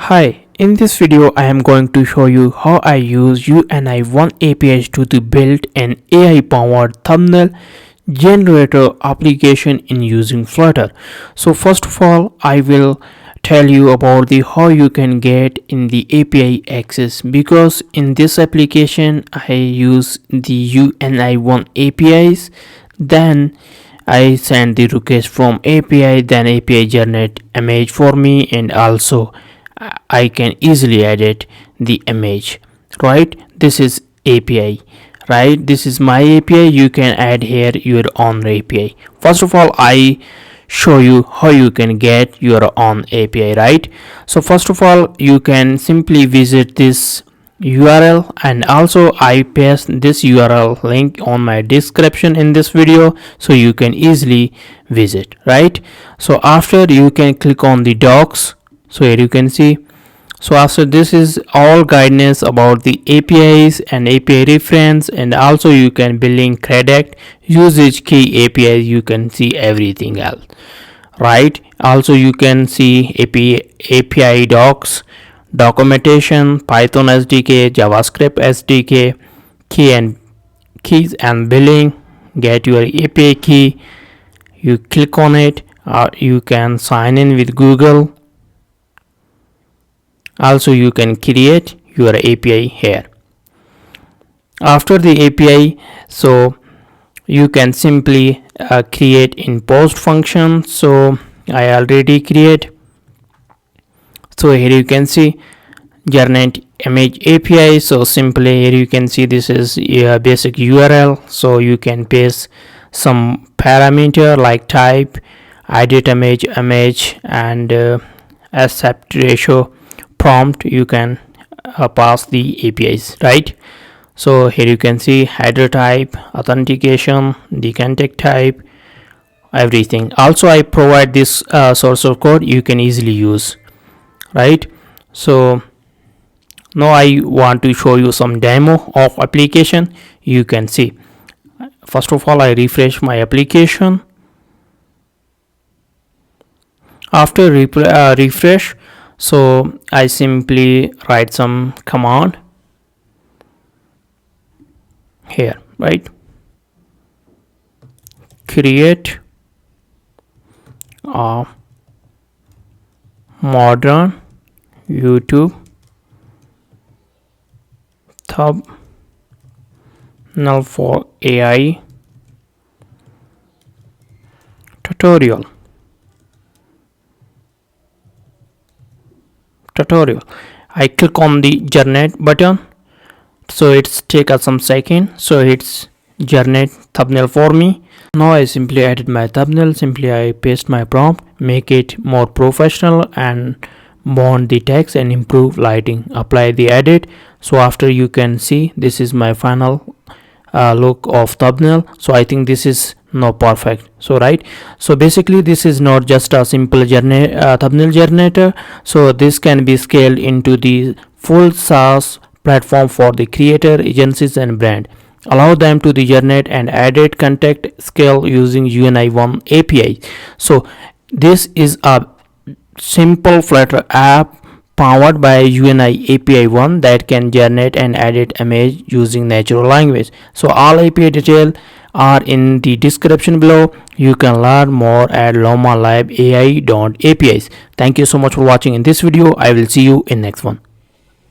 Hi, in this video I am going to show you how I use Uni-1 APIs to build an AI-powered thumbnail generator application in using Flutter. So first of all, I will tell you about the how you can get in the API access, because in this application I use the Uni-1 APIs, then I send the request from API, then API generate image for me, and also I can easily edit the image, right? This is API, right? This is my API. You can add here your own API. First of all, I show you how you can get your own API, right? So first of all, you can simply visit this URL, and also I paste this URL link on my description in this video, so you can easily visit, right? So after, you can click on the docs. So here you can see, so after this is all guidance about the APIs and API reference, and also you can billing, credit, usage key, APIs, you can see everything else, right? Also you can see API docs, documentation, Python SDK, JavaScript SDK, keys and billing. Get your API key, you click on it, or you can sign in with Google. Also you can create your API here. After the API, so you can simply create in post function. So I already create. So here you can see generate image API. So simply here you can see this is a basic URL. So you can paste some parameter like type, edit image, and aspect ratio, prompt. You can pass the APIs, right? So here you can see header type, authentication, the contact type, everything. Also I provide this source of code you can easily use, right? So now I want to show you some demo of application. You can see, first of all, I refresh my application. After refresh, so I simply write some command here, right? Create a modern YouTube thumbnail for AI tutorial. I click on the generate button, so it's take us some second. So it's generate thumbnail for me. Now I simply edit my thumbnail. Simply I paste my prompt, make it more professional, and bond the text and improve lighting. Apply the edit. So after, you can see this is my final look of thumbnail. So I think this is not perfect, so right? So basically this is not just a simple thumbnail generator. So this can be scaled into the full SaaS platform for the creator, agencies, and brand. Allow them to generate and edit content scale using Uni-1 API. So this is a simple Flutter app powered by Uni API 1 that can generate and edit image using natural language. So all API details are in the description below. You can learn more at Luma Live AI.apis. Thank you so much for watching in this video. I will see you in next one.